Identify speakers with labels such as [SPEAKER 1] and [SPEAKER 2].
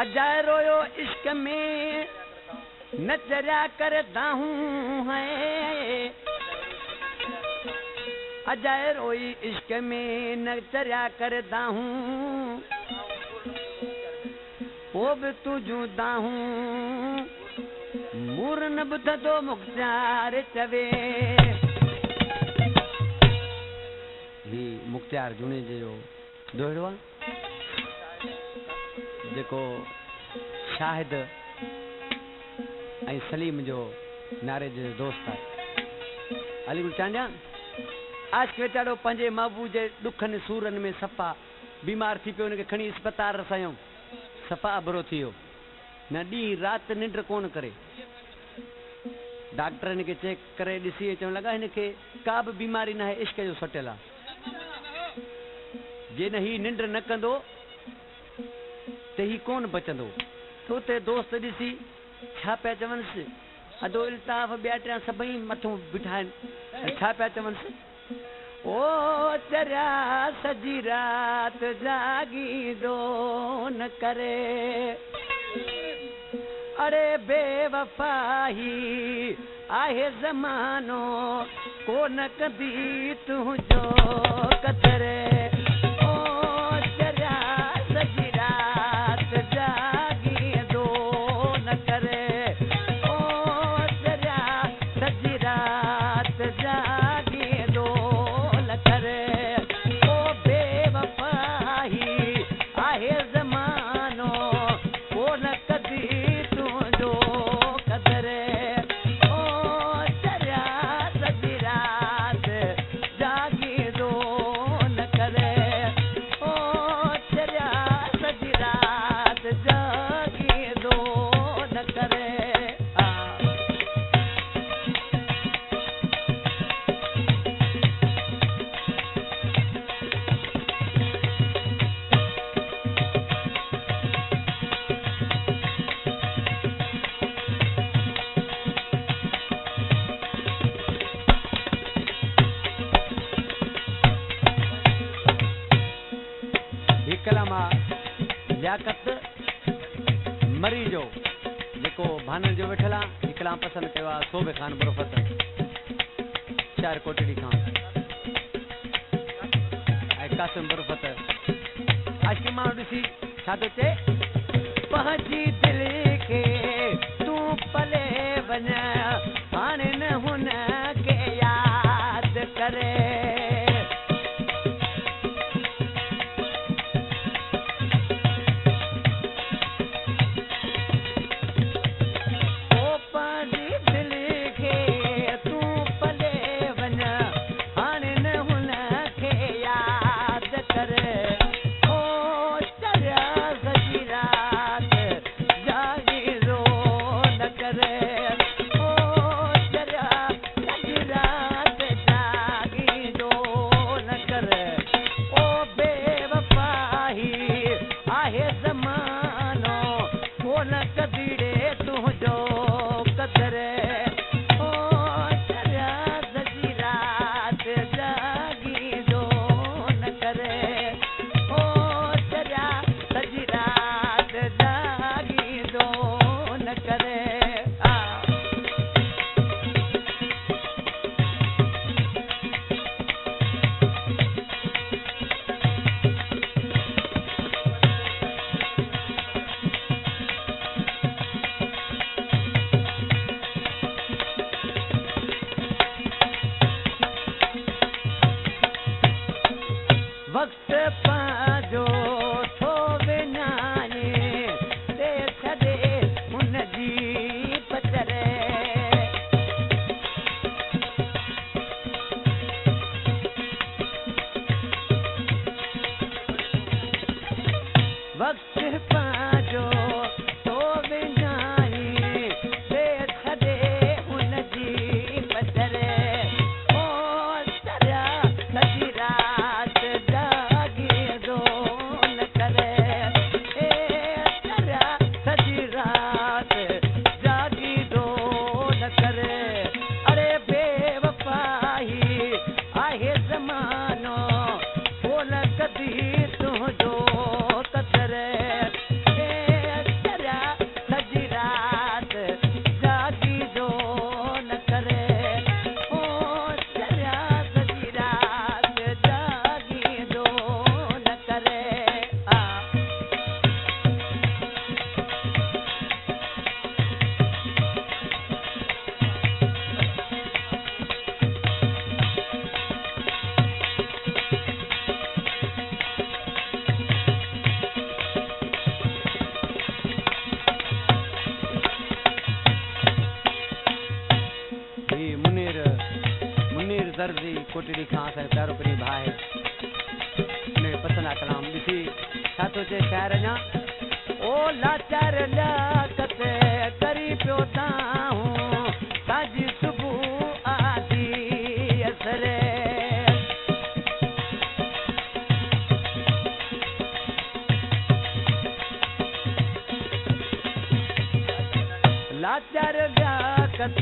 [SPEAKER 1] अजाए रोयो इश्क में न चरिया करता हूँ है, अजाए रोई इश्क में न चरिया करता हूँ, वो भी तू जूदा हूँ मूरन बुध दो मुख्तार चवे। ही मुख्तार झूने जो दोहड़ो आहे जेको शाहिद ऐं सलीम जो नारे जो दोस्त आहे। अली गुल चांडिया आज के वेचारो पंहिंजे महबूब जे ॾुखनि सूरनि में सफ़ा बीमार थी पियो, हुनखे खणी अस्पताल रसायूं, सफ़ा अबरो थी वियो, न ॾींहुं राति निंड कोन करे। डॉक्टर हिनखे चेक करे ॾिसी चवण लॻा हिनखे का बि बीमारी न आहे, इश्क जो सटियल आहे। जे न ही निंड न कंदो त ही कोन बचंदो। तो ते दोस्त ॾिसी छा पिया चवनिसि, अदो इल्ताफ़ ॿिया टिया सभई मथां बीठा आहिनि, छा पिया चवनिसि, ओ चरिया सॼी राति जागी दो न करे, अरे बेवफ़ाही आहे ज़मानो कोन कदी तुंहिंजो कदरे। मरी जो जेको भानर जो वेठल आहे, हिकड़ा पसंद कयो आहे सोबे खान बुरफत चार कोटड़ी खां ऐं कासिम बुरफत। आशिकी माण्हू ॾिसी छा थो चए, पंहिंजी दिलि खे तूं पले वञ हाणे न हुन खे यादि करे। दर्जी कोटड़ी खां असांजो प्यारो प्री भाई ने पसंदा कलाम ॾिसी छा थो चए शाइर अञा ओ लाचार लियाकत करी पियो ताहूं ताजी सुबुह आदि असरे लाचार लियाकत